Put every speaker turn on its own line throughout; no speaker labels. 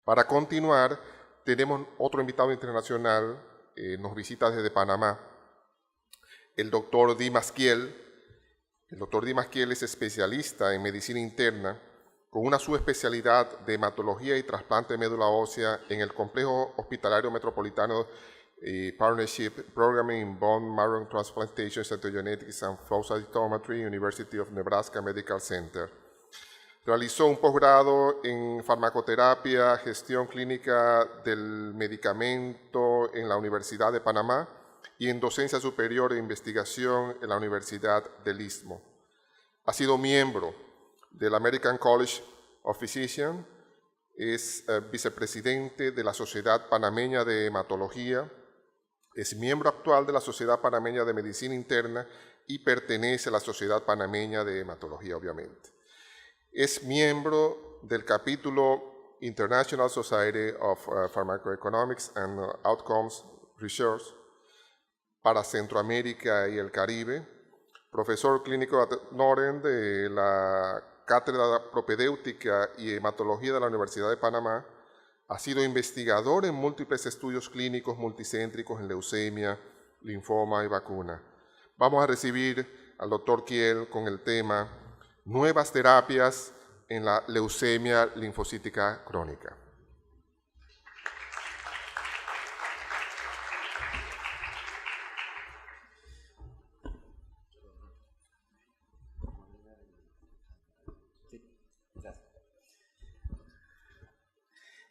Para continuar, tenemos otro invitado internacional, nos visita desde Panamá, el doctor Dimas Kiel. El doctor Dimas Kiel es especialista en medicina interna con una subespecialidad de hematología y trasplante de médula ósea en el Complejo Hospitalario Metropolitano Partnership Programming in Bone Marrow Transplantation, Cytogenetics and Flow Cytometry, University of Nebraska Medical Center. Realizó un posgrado en farmacoterapia, gestión clínica del medicamento en la Universidad de Panamá y en docencia superior e investigación en la Universidad del Istmo. Ha sido miembro del American College of Physicians, es vicepresidente de la Sociedad Panameña de Hematología, es miembro actual de la Sociedad Panameña de Medicina Interna y pertenece a la Sociedad Panameña de Hematología, obviamente. Es miembro del capítulo International Society of Pharmacoeconomics and Outcomes Research para Centroamérica y el Caribe, profesor clínico ad honorem de la Cátedra Propedéutica y Hematología de la Universidad de Panamá. Ha sido investigador en múltiples estudios clínicos multicéntricos en leucemia, linfoma y vacuna. Vamos a recibir al doctor Kiel con el tema Nuevas terapias en la leucemia linfocítica crónica.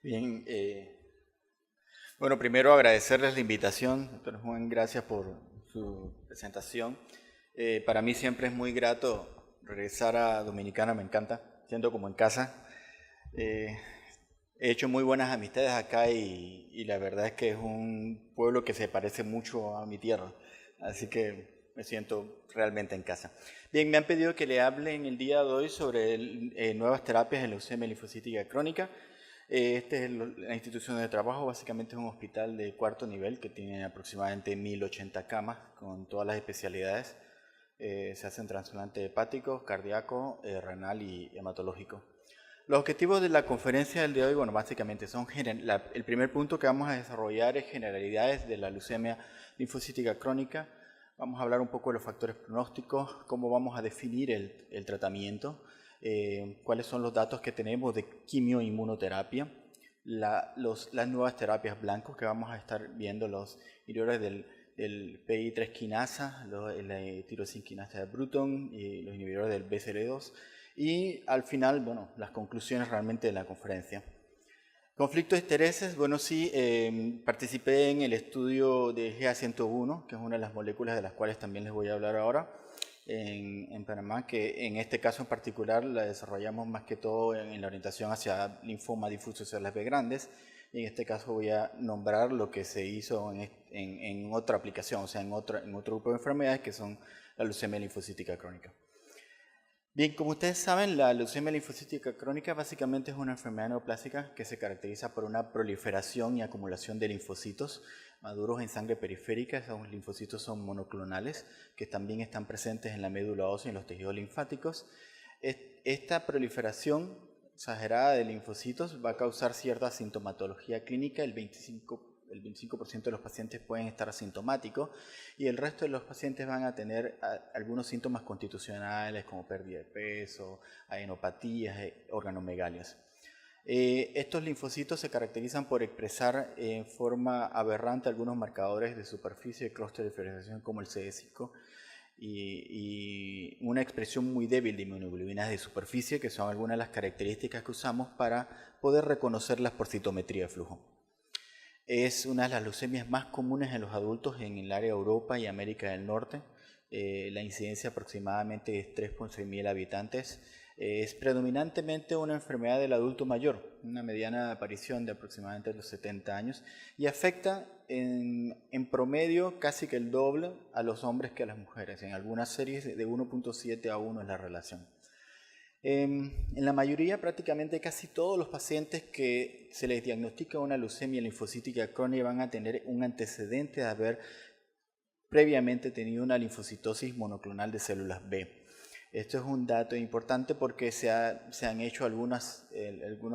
Bien, bueno, primero agradecerles la invitación, doctor Juan, gracias por su presentación. Para mí siempre es muy grato regresar a Dominicana, me encanta, siento como en casa. He hecho muy buenas amistades acá y la verdad es que es un pueblo que se parece mucho a mi tierra, así que me siento realmente en casa. Bien, me han pedido que le hable en el día de hoy sobre nuevas terapias en leucemia linfocítica crónica. Esta es la institución de trabajo, básicamente es un hospital de cuarto nivel que tiene aproximadamente 1080 camas con todas las especialidades. Se hacen trasplantes hepáticos, cardíaco, renal y hematológico. Los objetivos de la conferencia del día de hoy, bueno, básicamente son el primer punto que vamos a desarrollar es generalidades de la leucemia linfocítica crónica. Vamos a hablar un poco de los factores pronósticos, cómo vamos a definir el tratamiento, cuáles son los datos que tenemos de quimioinmunoterapia, las nuevas terapias blancos que vamos a estar viendo, los inhibidores del PI3 quinasa, la tirosina quinasa de Bruton y los inhibidores del BCL2 y al final, bueno, las conclusiones realmente de la conferencia. Conflicto de intereses, bueno, sí, participé en el estudio de GA101, que es una de las moléculas de las cuales también les voy a hablar ahora, en Panamá, que en este caso en particular la desarrollamos más que todo en la orientación hacia linfoma difuso de células B grandes, y en este caso voy a nombrar lo que se hizo en otra aplicación, o sea, en otro grupo de enfermedades que son la leucemia linfocítica crónica. Bien, como ustedes saben, la leucemia linfocítica crónica básicamente es una enfermedad neoplásica que se caracteriza por una proliferación y acumulación de linfocitos maduros en sangre periférica. Esos linfocitos son monoclonales que también están presentes en la médula ósea y en los tejidos linfáticos. Esta proliferación exagerada de linfocitos va a causar cierta sintomatología clínica. El 25% de los pacientes pueden estar asintomáticos y el resto de los pacientes van a tener algunos síntomas constitucionales como pérdida de peso, adenopatías, organomegalias. Estos linfocitos se caracterizan por expresar en forma aberrante algunos marcadores de superficie de clúster de diferenciación como el CD5 y una expresión muy débil de inmunoglobulinas de superficie, que son algunas de las características que usamos para poder reconocerlas por citometría de flujo. Es una de las leucemias más comunes en los adultos en el área de Europa y América del Norte. La incidencia aproximadamente es 3 por 6.000 habitantes. Es predominantemente una enfermedad del adulto mayor, una mediana aparición de aproximadamente los 70 años y afecta en promedio casi que el doble a los hombres que a las mujeres. En algunas series de 1.7 a 1 es la relación. En la mayoría, prácticamente casi todos los pacientes que se les diagnostica una leucemia linfocítica crónica van a tener un antecedente de haber previamente tenido una linfocitosis monoclonal de células B. Esto es un dato importante porque se han hecho algunos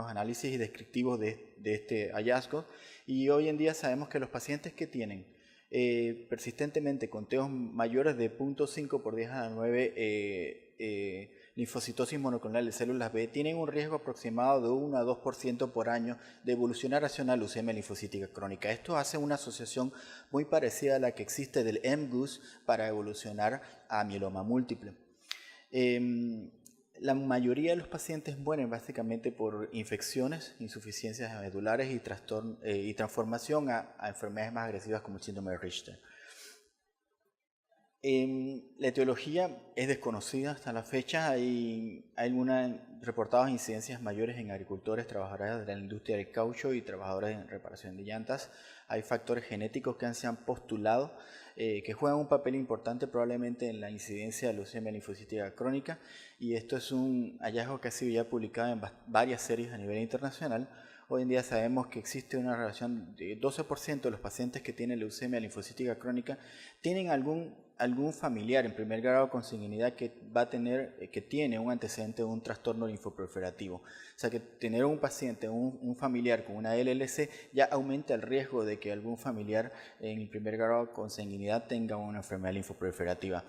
análisis descriptivos de este hallazgo, y hoy en día sabemos que los pacientes que tienen persistentemente conteos mayores de 0.5 por 10 a la 9 linfocitosis monoclonal de células B tienen un riesgo aproximado de 1 a 2% por año de evolucionar hacia una leucemia linfocítica crónica. Esto hace una asociación muy parecida a la que existe del MGUS para evolucionar a mieloma múltiple. La mayoría de los pacientes mueren básicamente por infecciones, insuficiencias medulares y transformación a enfermedades más agresivas como el síndrome de Richter. La etiología es desconocida hasta la fecha. Hay algunas reportadas incidencias mayores en agricultores, trabajadores de la industria del caucho y trabajadores en reparación de llantas. Hay factores genéticos que se han postulado que juegan un papel importante probablemente en la incidencia de leucemia linfocítica crónica, y esto es un hallazgo que ha sido ya publicado en varias series a nivel internacional. Hoy en día sabemos que existe una relación de 12% de los pacientes que tienen leucemia linfocítica crónica tienen algún familiar en primer grado con consanguinidad que tiene un antecedente de un trastorno linfoproliferativo. O sea que tener un paciente, un familiar con una LLC ya aumenta el riesgo de que algún familiar en el primer grado con consanguinidad tenga una enfermedad linfoproliferativa.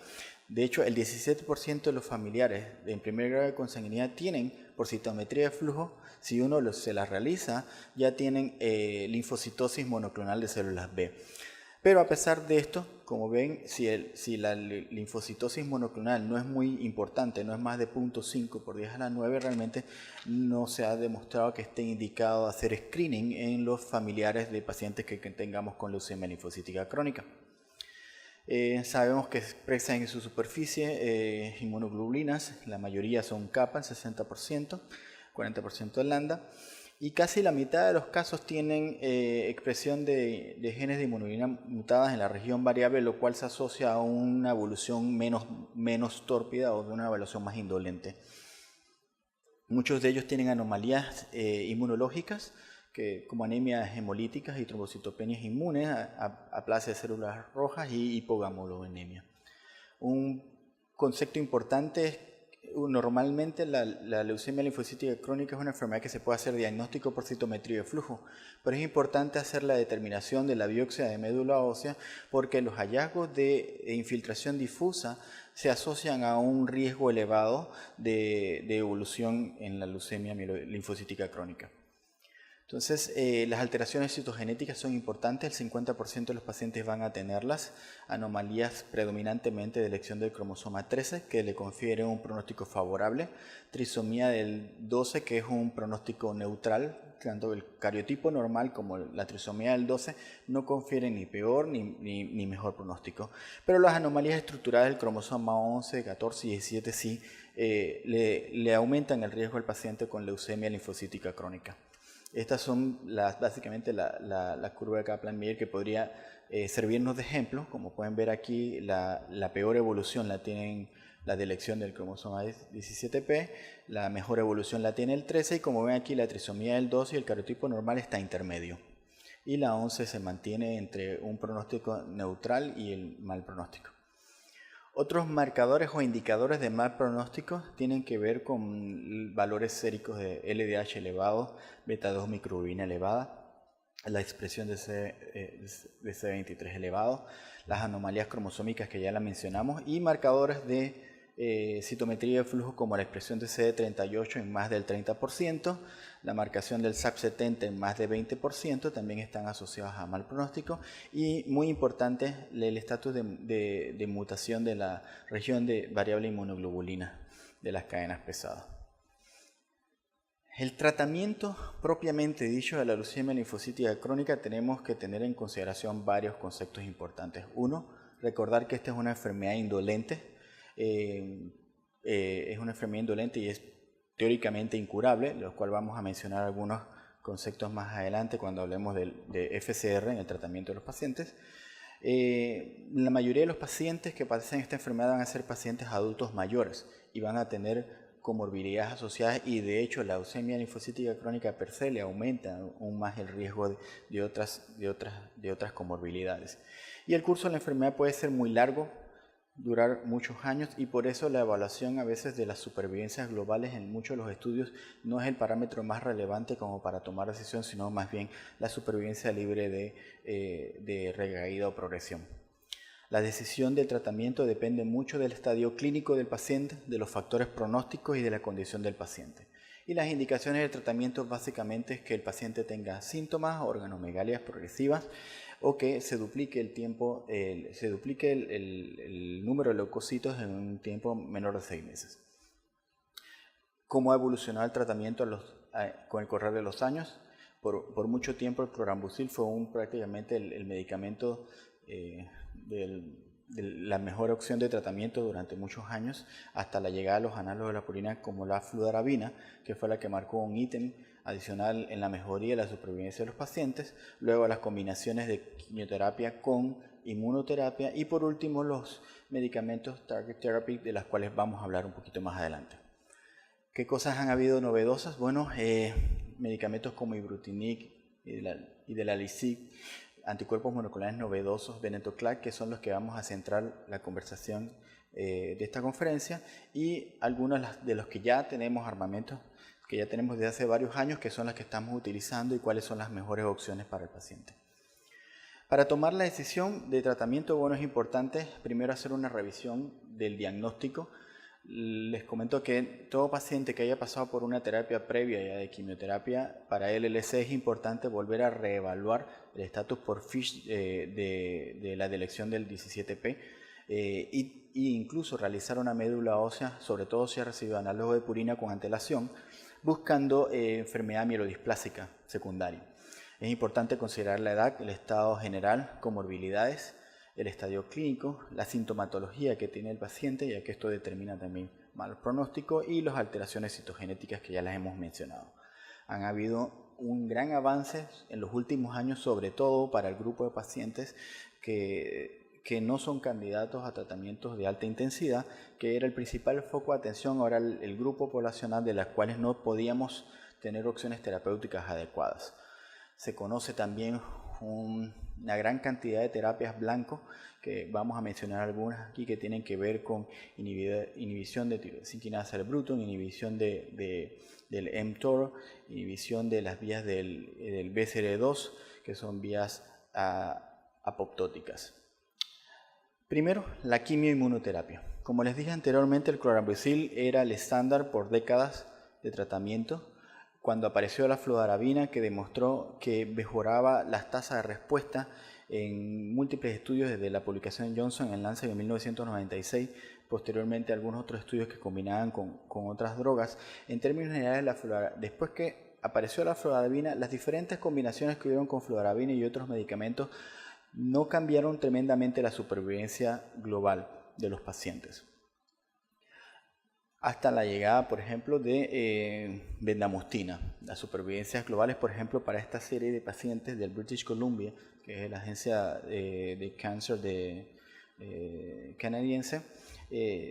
De hecho, el 17% de los familiares en primer grado de consanguinidad tienen, por citometría de flujo, si uno se las realiza, ya tienen linfocitosis monoclonal de células B. Pero a pesar de esto, como ven, si la linfocitosis monoclonal no es muy importante, no es más de 0.5 por 10 a la 9, realmente no se ha demostrado que esté indicado hacer screening en los familiares de pacientes que tengamos con leucemia linfocítica crónica. Sabemos que expresan en su superficie inmunoglobulinas, la mayoría son kappa, el 60%, 40% de lambda, y casi la mitad de los casos tienen expresión de genes de inmunoglobulina mutadas en la región variable, lo cual se asocia a una evolución menos tórpida o de una evolución más indolente. Muchos de ellos tienen anomalías inmunológicas, como anemias hemolíticas y trombocitopenias inmunes, aplasia de células rojas y hipogammaglobulinemia. Un concepto importante es normalmente la leucemia linfocítica crónica es una enfermedad que se puede hacer diagnóstico por citometría de flujo, pero es importante hacer la determinación de la biopsia de médula ósea porque los hallazgos de infiltración difusa se asocian a un riesgo elevado de evolución en la leucemia linfocítica crónica. Entonces, las alteraciones citogenéticas son importantes, el 50% de los pacientes van a tenerlas, anomalías predominantemente de elección del cromosoma 13, que le confiere un pronóstico favorable, trisomía del 12, que es un pronóstico neutral, tanto el cariotipo normal como la trisomía del 12 no confieren ni peor ni mejor pronóstico, pero las anomalías estructurales del cromosoma 11, 14 y 17 sí le aumentan el riesgo al paciente con leucemia linfocítica crónica. Estas son básicamente la curva de Kaplan-Meier que podría servirnos de ejemplo. Como pueden ver aquí, la peor evolución la tienen la de elección del cromosoma 17p, la mejor evolución la tiene el 13 y como ven aquí la trisomía del 2 y el cariotipo normal está intermedio. Y la 11 se mantiene entre un pronóstico neutral y el mal pronóstico. Otros marcadores o indicadores de mal pronóstico tienen que ver con valores séricos de LDH elevado, beta-2 microglobulina elevada, la expresión de CD23 elevado, las anomalías cromosómicas que ya la mencionamos y marcadores de citometría de flujo como la expresión de CD38 en más del 30%, la marcación del SAP70 en más de 20% también están asociados a mal pronóstico y muy importante el estatus de mutación de la región de variable inmunoglobulina de las cadenas pesadas. El tratamiento propiamente dicho de la leucemia linfocítica crónica tenemos que tener en consideración varios conceptos importantes. Uno, recordar que esta es una enfermedad indolente. Es una enfermedad indolente y es teóricamente incurable, los cuales vamos a mencionar algunos conceptos más adelante cuando hablemos de FCR en el tratamiento de los pacientes. La mayoría de los pacientes que padecen esta enfermedad van a ser pacientes adultos mayores y van a tener comorbilidades asociadas y de hecho la leucemia linfocítica crónica per se le aumenta aún más el riesgo de otras comorbilidades. Y el curso de la enfermedad puede ser muy largo, durar muchos años, y por eso la evaluación a veces de las supervivencias globales en muchos de los estudios no es el parámetro más relevante como para tomar decisión, sino más bien la supervivencia libre de recaída o progresión. La decisión del tratamiento depende mucho del estadio clínico del paciente, de los factores pronósticos y de la condición del paciente. Y las indicaciones del tratamiento básicamente es que el paciente tenga síntomas, organomegalias progresivas, o que se duplique el número de leucocitos en un tiempo menor de 6 meses. ¿Cómo ha evolucionado el tratamiento con el correr de los años? Por mucho tiempo el clorambucil fue prácticamente el medicamento de la mejor opción de tratamiento durante muchos años, hasta la llegada de los análogos de la purina como la fludarabina, que fue la que marcó un ítem adicional en la mejoría de la supervivencia de los pacientes, luego las combinaciones de quimioterapia con inmunoterapia y por último los medicamentos target therapy, de las cuales vamos a hablar un poquito más adelante. ¿Qué cosas han habido novedosas? Bueno, medicamentos como ibrutinib y de la Licig, anticuerpos monoclonales novedosos, venetoclax, que son los que vamos a centrar la conversación de esta conferencia, y algunos de los que ya tenemos armamentos, que ya tenemos desde hace varios años, que son las que estamos utilizando y cuáles son las mejores opciones para el paciente. Para tomar la decisión de tratamiento, bueno, es importante primero hacer una revisión del diagnóstico. Les comento que todo paciente que haya pasado por una terapia previa ya de quimioterapia, para LLC es importante volver a reevaluar el estatus por FISH de la delección del 17P e incluso realizar una médula ósea, sobre todo si ha recibido análogo de purina con antelación, buscando enfermedad mielodisplásica secundaria. Es importante considerar la edad, el estado general, comorbilidades, el estadio clínico, la sintomatología que tiene el paciente, ya que esto determina también mal pronóstico, y las alteraciones citogenéticas que ya las hemos mencionado. Han habido un gran avance en los últimos años, sobre todo para el grupo de pacientes que no son candidatos a tratamientos de alta intensidad, que era el principal foco de atención. Ahora el grupo poblacional de las cuales no podíamos tener opciones terapéuticas adecuadas. Se conoce también una gran cantidad de terapias blanco, que vamos a mencionar algunas aquí, que tienen que ver con inhibición de tirosinquinasa del Bruton, inhibición del mTOR, inhibición de las vías del BCL2, que son vías apoptóticas. Primero, la quimioinmunoterapia. Como les dije anteriormente, el clorambucil era el estándar por décadas de tratamiento. Cuando apareció la fludarabina, que demostró que mejoraba las tasas de respuesta en múltiples estudios, desde la publicación de Johnson en Lancet en 1996, posteriormente algunos otros estudios que combinaban con otras drogas. En términos generales, después que apareció la fludarabina, las diferentes combinaciones que hubieron con fludarabina y otros medicamentos no cambiaron tremendamente la supervivencia global de los pacientes. Hasta la llegada, por ejemplo, de bendamustine. Las supervivencias globales, por ejemplo, para esta serie de pacientes del British Columbia, que es la agencia de cáncer canadiense,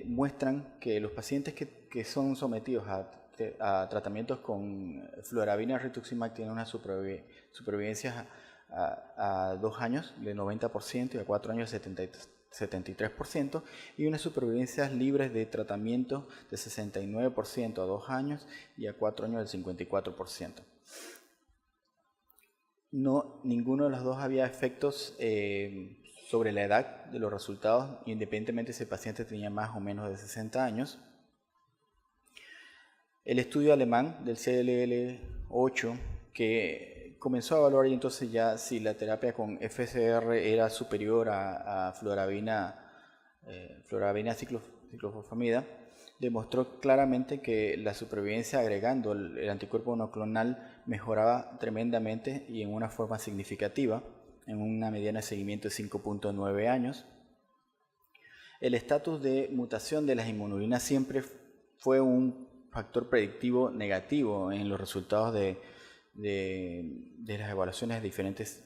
muestran que los pacientes que son sometidos a tratamientos con fludarabina rituximab tienen una supervivencia a 2 años de 90% y a 4 años de 73%, y unas supervivencias libres de tratamiento de 69% a 2 años y a 4 años del 54%. Ninguno de los dos había efectos sobre la edad de los resultados, independientemente si el paciente tenía más o menos de 60 años. El estudio alemán del CLL8, que comenzó a evaluar y entonces ya si la terapia con FCR era superior a fludarabina ciclofosfamida, demostró claramente que la supervivencia agregando el anticuerpo monoclonal mejoraba tremendamente y en una forma significativa, en una mediana de seguimiento de 5.9 años. El estatus de mutación de las inmunoglobulinas siempre fue un factor predictivo negativo en los resultados de las evaluaciones de diferentes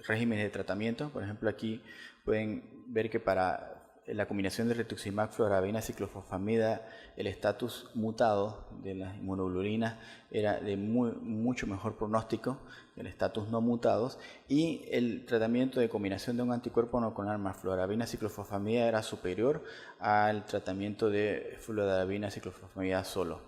regímenes de tratamiento. Por ejemplo, aquí pueden ver que para la combinación de rituximab, fludarabina, ciclofosfamida, el estatus mutado de las inmunoglobulinas era de mucho mejor pronóstico que el estatus no mutados, y el tratamiento de combinación de un anticuerpo monoclonal más fludarabina, ciclofosfamida era superior al tratamiento de fludarabina, ciclofosfamida solo.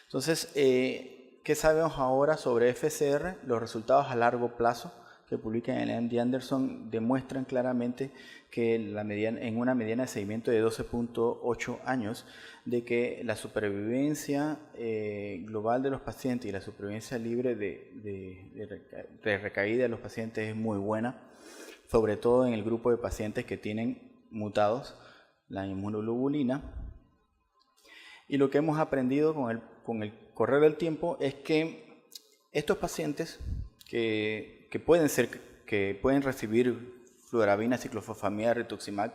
Entonces, ¿qué sabemos ahora sobre FCR? Los resultados a largo plazo que publican en el MD Anderson demuestran claramente que en una mediana de seguimiento de 12.8 años, de que la supervivencia global de los pacientes y la supervivencia libre de recaída de los pacientes es muy buena, sobre todo en el grupo de pacientes que tienen mutados la inmunoglobulina. Y lo que hemos aprendido con el correr del tiempo es que estos pacientes que pueden recibir fludarabina, ciclofosfamida, rituximab,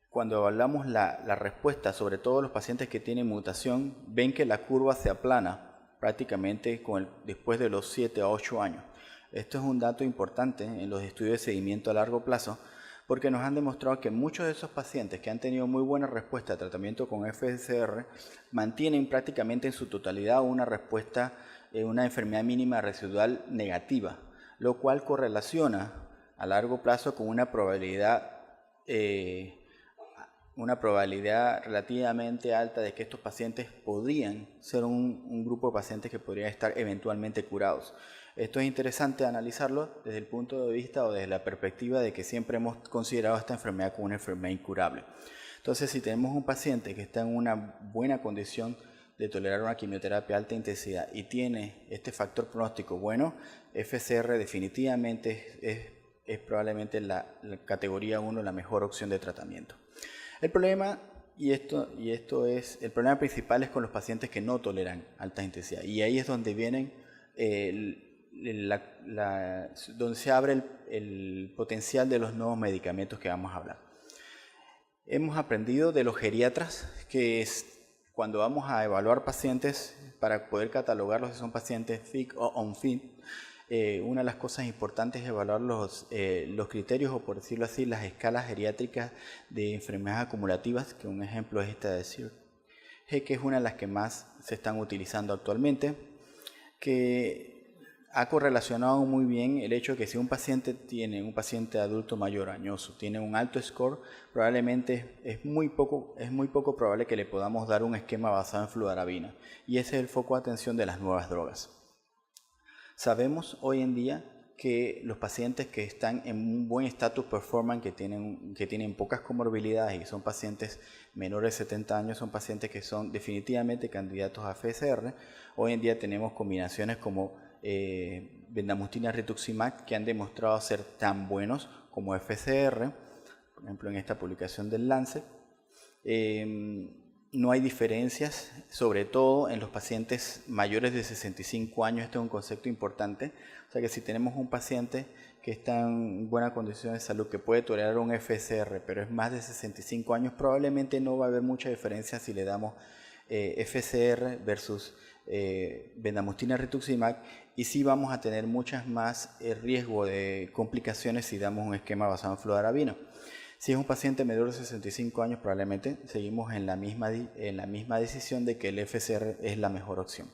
cuando evaluamos la respuesta, sobre todo los pacientes que tienen mutación, ven que la curva se aplana prácticamente después de los 7 a 8 años. Esto es un dato importante en los estudios de seguimiento a largo plazo, porque nos han demostrado que muchos de esos pacientes que han tenido muy buena respuesta a tratamiento con FCR mantienen prácticamente en su totalidad una respuesta, una enfermedad mínima residual negativa, lo cual correlaciona a largo plazo con una probabilidad relativamente alta de que estos pacientes podrían ser un grupo de pacientes que podrían estar eventualmente curados. Esto es interesante analizarlo desde el punto de vista o desde la perspectiva de que siempre hemos considerado esta enfermedad como una enfermedad incurable. Entonces, si tenemos un paciente que está en una buena condición de tolerar una quimioterapia de alta intensidad y tiene este factor pronóstico bueno, FCR definitivamente es probablemente la categoría 1 la mejor opción de tratamiento. El problema, el problema principal es con los pacientes que no toleran alta intensidad, y ahí es donde vienen donde se abre el potencial de los nuevos medicamentos que vamos a hablar. Hemos aprendido de los geriatras que cuando vamos a evaluar pacientes para poder catalogarlos si son pacientes fit o unfit, una de las cosas importantes es evaluar los criterios, o por decirlo así, las escalas geriátricas de enfermedades acumulativas, que un ejemplo es esta de CIRG, que es una de las que más se están utilizando actualmente, que ha correlacionado muy bien el hecho de que si un paciente adulto mayor añoso tiene un alto score, probablemente es muy poco probable que le podamos dar un esquema basado en fludarabina, y ese es el foco de atención de las nuevas drogas. Sabemos hoy en día que los pacientes que están en un buen status performance, que tienen pocas comorbilidades y son pacientes menores de 70 años, son pacientes que son definitivamente candidatos a FCR. Hoy en día tenemos combinaciones como bendamustine rituximab que han demostrado ser tan buenos como FCR, por ejemplo en esta publicación del Lancet. No hay diferencias, sobre todo en los pacientes mayores de 65 años. Este es un concepto importante. O sea que si tenemos un paciente que está en buena condición de salud, que puede tolerar un FCR, pero es más de 65 años, probablemente no va a haber mucha diferencia si le damos FCR versus bendamustine rituximab, y sí vamos a tener muchas más riesgo de complicaciones si damos un esquema basado en fludarabina. Si es un paciente menor de 65 años, probablemente seguimos en la misma decisión de que el FCR es la mejor opción.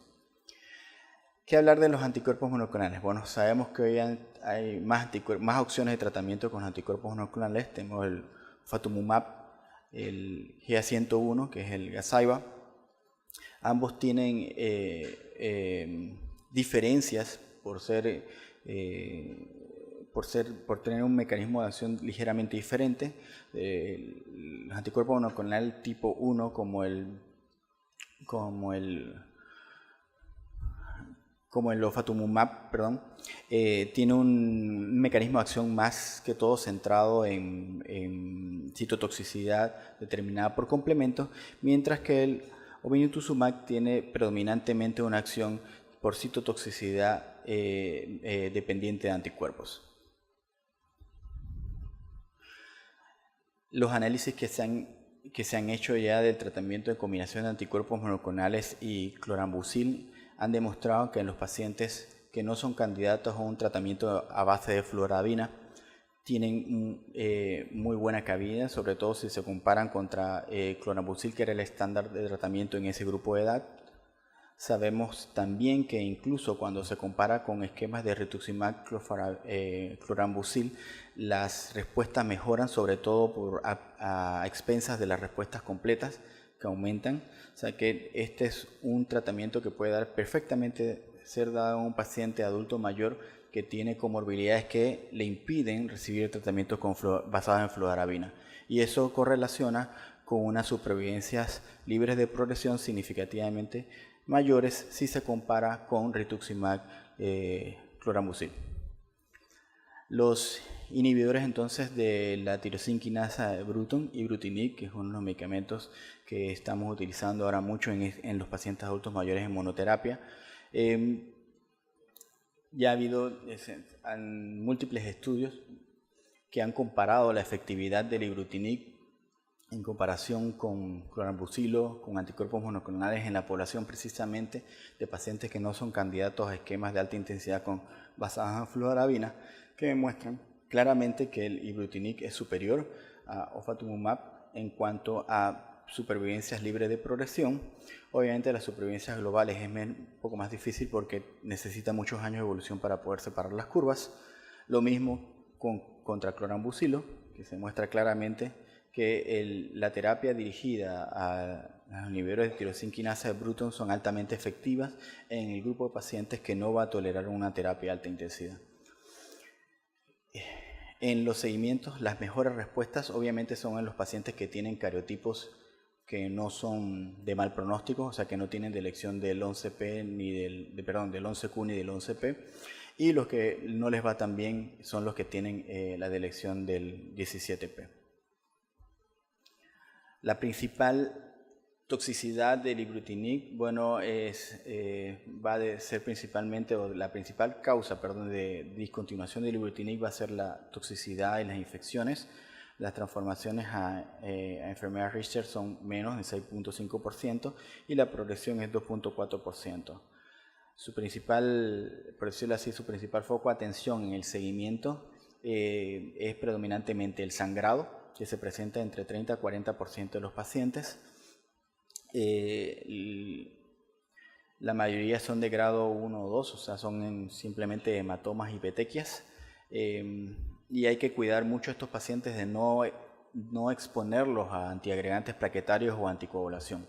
¿Qué hablar de los anticuerpos monoclonales? Bueno, sabemos que hoy hay más opciones de tratamiento con anticuerpos monoclonales. Tenemos el ofatumumab, el GA101, que es el Gazyva. Ambos tienen diferencias por tener un mecanismo de acción ligeramente diferente. Los anticuerpos monoclonales tipo 1 como el ofatumumab, tiene un mecanismo de acción más que todo centrado en citotoxicidad determinada por complementos, mientras que el obinutuzumab tiene predominantemente una acción por citotoxicidad dependiente de anticuerpos. Los análisis que se han hecho ya del tratamiento de combinación de anticuerpos monoclonales y clorambucil han demostrado que en los pacientes que no son candidatos a un tratamiento a base de fludarabina, tienen muy buena cabida, sobre todo si se comparan contra clorambucil, que era el estándar de tratamiento en ese grupo de edad. Sabemos también que incluso cuando se compara con esquemas de rituximab clorambucil, las respuestas mejoran, sobre todo a expensas de las respuestas completas que aumentan. O sea que este es un tratamiento que puede perfectamente ser dado a un paciente adulto mayor que tiene comorbilidades que le impiden recibir tratamientos basados en fludarabina. Y eso correlaciona con unas supervivencias libres de progresión significativamente mayores si se compara con rituximab clorambucil. Los inhibidores entonces de la tirosina quinasa Bruton y Ibrutinib, que es uno de los medicamentos que estamos utilizando ahora mucho en los pacientes adultos mayores en monoterapia. Ya ha habido múltiples estudios que han comparado la efectividad del Ibrutinib en comparación con clorambucilo, con anticuerpos monoclonales en la población precisamente de pacientes que no son candidatos a esquemas de alta intensidad basados en fludarabina, que demuestran claramente que el Ibrutinib es superior a ofatumumab en cuanto a supervivencias libres de progresión. Obviamente las supervivencias globales es un poco más difícil porque necesita muchos años de evolución para poder separar las curvas. Lo mismo contra clorambucilo, que se muestra claramente que la terapia dirigida a los inhibidores de tirosina quinasa de Bruton son altamente efectivas en el grupo de pacientes que no va a tolerar una terapia de alta intensidad. En los seguimientos, las mejores respuestas obviamente son en los pacientes que tienen cariotipos que no son de mal pronóstico, o sea que no tienen delección del 11P del 11Q ni del 11P, y los que no les va tan bien son los que tienen la delección del 17P. La principal toxicidad del Ibrutinib, bueno, va a ser principalmente, o la principal causa, de discontinuación del Ibrutinib va a ser la toxicidad y las infecciones. Las transformaciones a enfermedad Richter son menos de 6.5% y la progresión es 2.4%. Su principal, por decirlo así, su principal foco de atención en el seguimiento es predominantemente el sangrado, que se presenta entre 30 a 40% de los pacientes. La mayoría son de grado 1 o 2, o sea, son simplemente hematomas y petequias. Y hay que cuidar mucho a estos pacientes de no exponerlos a antiagregantes plaquetarios o anticoagulación.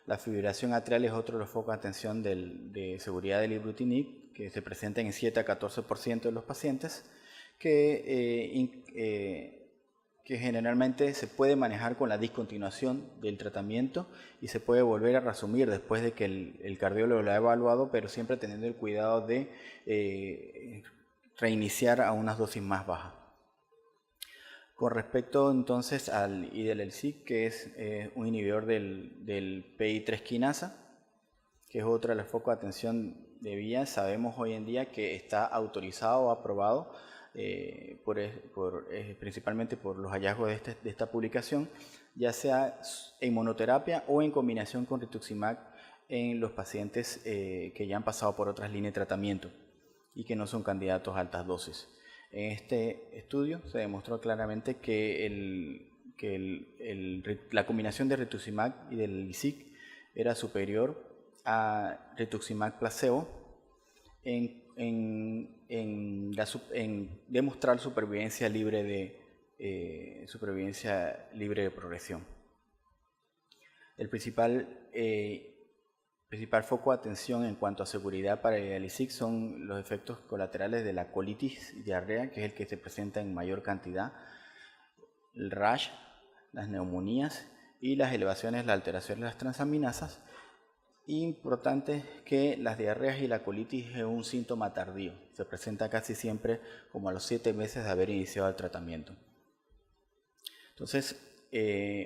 La fibrilación atrial es otro de los focos de atención de seguridad del Ibrutinib, que se presenta en 7 a 14% de los pacientes, que generalmente se puede manejar con la discontinuación del tratamiento y se puede volver a reasumir después de que el cardiólogo lo ha evaluado, pero siempre teniendo el cuidado de reiniciar a unas dosis más bajas. Con respecto entonces al idelelsic, que es un inhibidor del PI3 quinasa, que es otro de los focos de atención de vía, sabemos hoy en día que está autorizado o aprobado principalmente por los hallazgos de esta publicación, ya sea en monoterapia o en combinación con rituximab en los pacientes que ya han pasado por otras líneas de tratamiento y que no son candidatos a altas dosis. En este estudio se demostró claramente que la combinación de rituximab y del ISIC era superior a rituximab placebo en demostrar supervivencia libre de progresión. El principal foco de atención en cuanto a seguridad para el ISIC son los efectos colaterales de la colitis y diarrea, que es el que se presenta en mayor cantidad, el rash, las neumonías y las elevaciones, las alteraciones de las transaminasas. Importante que las diarreas y la colitis es un síntoma tardío, se presenta casi siempre como a los 7 meses de haber iniciado el tratamiento. Entonces,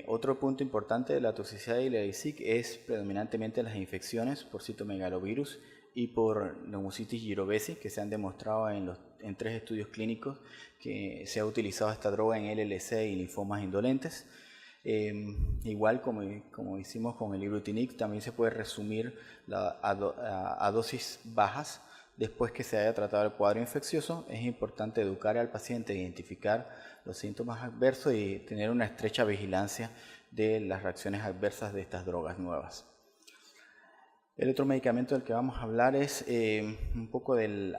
otro punto importante de la toxicidad del ISIC es predominantemente las infecciones por citomegalovirus y por neumocitis girovesi, que se han demostrado en 3 estudios clínicos que se ha utilizado esta droga en LLC y linfomas indolentes. Igual como hicimos con el Ibrutinib, también se puede resumir a dosis bajas después que se haya tratado el cuadro infeccioso, es importante educar al paciente a identificar los síntomas adversos y tener una estrecha vigilancia de las reacciones adversas de estas drogas nuevas. El otro medicamento del que vamos a hablar es un poco del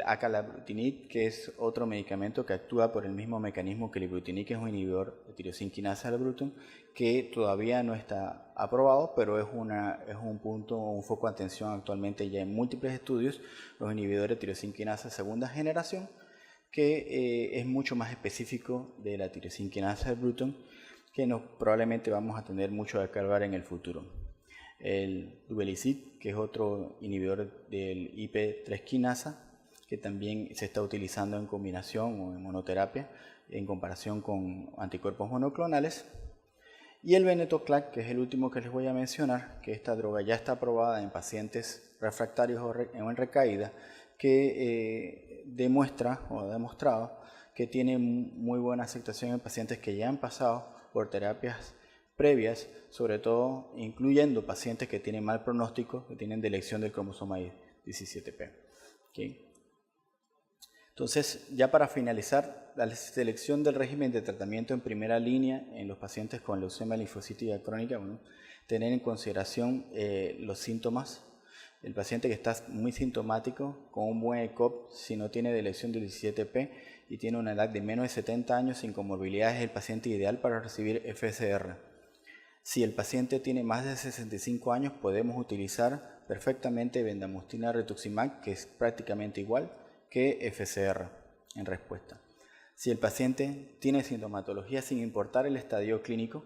acalabrutinib, que es otro medicamento que actúa por el mismo mecanismo que el ibrutinib, que es un inhibidor de tirosina quinasa del Bruton, que todavía no está aprobado, pero es un punto, un foco de atención actualmente ya en múltiples estudios, los inhibidores de tirosina quinasa segunda generación, que es mucho más específico de la tirosina quinasa del Bruton, que probablemente vamos a tener mucho que hablar en el futuro. El duvelisib, que es otro inhibidor del IP3 quinasa, que también se está utilizando en combinación o en monoterapia en comparación con anticuerpos monoclonales. Y el venetoclax, que es el último que les voy a mencionar, que esta droga ya está aprobada en pacientes refractarios o en recaída, que demuestra o ha demostrado que tiene muy buena aceptación en pacientes que ya han pasado por terapias previas, sobre todo incluyendo pacientes que tienen mal pronóstico, que tienen delección del cromosoma 17p. ¿Okay? Entonces, ya para finalizar, la selección del régimen de tratamiento en primera línea en los pacientes con leucemia linfocítica crónica, tener en consideración los síntomas. El paciente que está muy sintomático, con un buen ECOG, si no tiene delección del 17p y tiene una edad de menos de 70 años sin comorbilidades, es el paciente ideal para recibir FCR. Si el paciente tiene más de 65 años, podemos utilizar perfectamente bendamustine rituximab, que es prácticamente igual que FCR en respuesta. Si el paciente tiene sintomatología sin importar el estadio clínico,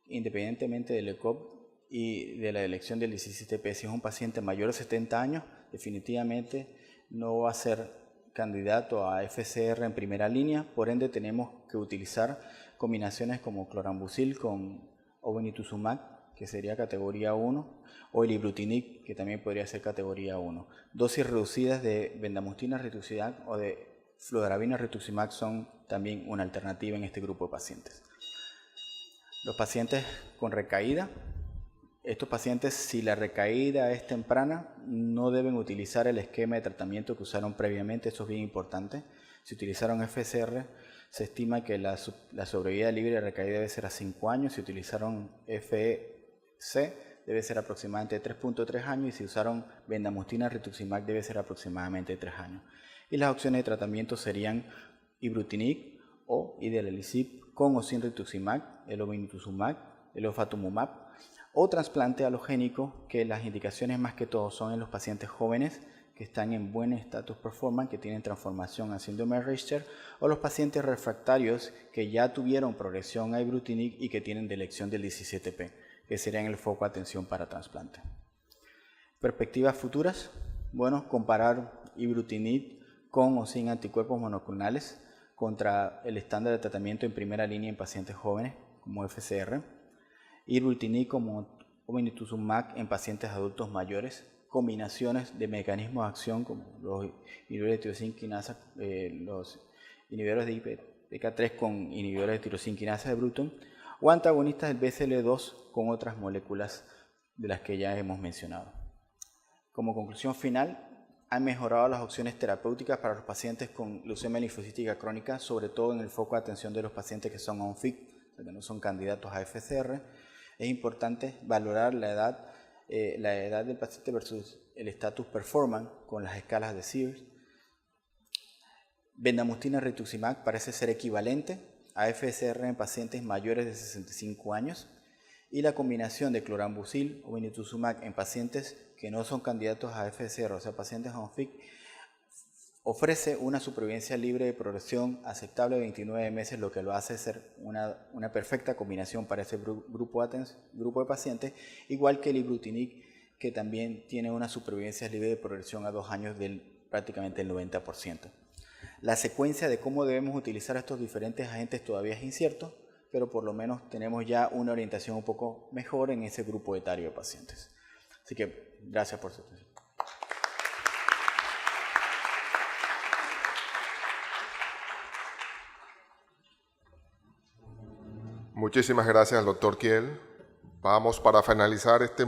independientemente del ECOG y de la elección del 17p, si es un paciente mayor de 70 años, definitivamente no va a ser candidato a FCR en primera línea, por ende tenemos que utilizar combinaciones como clorambucil con obinutuzumab, que sería categoría 1, o el ibrutinib, que también podría ser categoría 1. Dosis reducidas de bendamustine rituximab o de fludarabina rituximab son también una alternativa en este grupo de pacientes. Los pacientes con recaída, estos pacientes, si la recaída es temprana, no deben utilizar el esquema de tratamiento que usaron previamente, eso es bien importante. Si utilizaron FCR, se estima que la sobrevida libre de recaída debe ser a 5 años. Si utilizaron FEC, debe ser aproximadamente 3.3 años. Y si usaron bendamustine rituximab, debe ser aproximadamente 3 años. Y las opciones de tratamiento serían ibrutinib o idelalisib con o sin rituximab, el obinutuzumab, el ofatumumab, o trasplante halogénico, que las indicaciones más que todo son en los pacientes jóvenes que están en buen estatus performance, que tienen transformación a síndrome de Richter, o los pacientes refractarios que ya tuvieron progresión a ibrutinib y que tienen delección del 17p, que serían el foco de atención para trasplante. Perspectivas futuras, bueno, comparar ibrutinib con o sin anticuerpos monoclonales contra el estándar de tratamiento en primera línea en pacientes jóvenes, como FCR, ibrutinib como obinutuzumab en pacientes adultos mayores, combinaciones de mecanismos de acción como los inhibidores de tirosina quinasa, los inhibidores de IPK3 con inhibidores de tirosina quinasa de Bruton, o antagonistas del BCL2 con otras moléculas de las que ya hemos mencionado. Como conclusión final, han mejorado las opciones terapéuticas para los pacientes con leucemia linfocítica crónica, sobre todo en el foco de atención de los pacientes que son on-FIC, que no son candidatos a FCR. Es importante valorar la edad del paciente versus el status performance con las escalas de Sears. Bendamustine rituximab parece ser equivalente a FCR en pacientes mayores de 65 años y la combinación de clorambucil o obinutuzumab en pacientes que no son candidatos a FCR, o sea, pacientes on-FIC, ofrece una supervivencia libre de progresión aceptable de 29 meses, lo que lo hace ser una perfecta combinación para ese grupo de pacientes, igual que el ibrutinib, que también tiene una supervivencia libre de progresión a 2 años del prácticamente el 90%. La secuencia de cómo debemos utilizar estos diferentes agentes todavía es incierto, pero por lo menos tenemos ya una orientación un poco mejor en ese grupo etario de pacientes. Así que gracias por su atención.
Muchísimas gracias, doctor Kiel. Vamos para finalizar este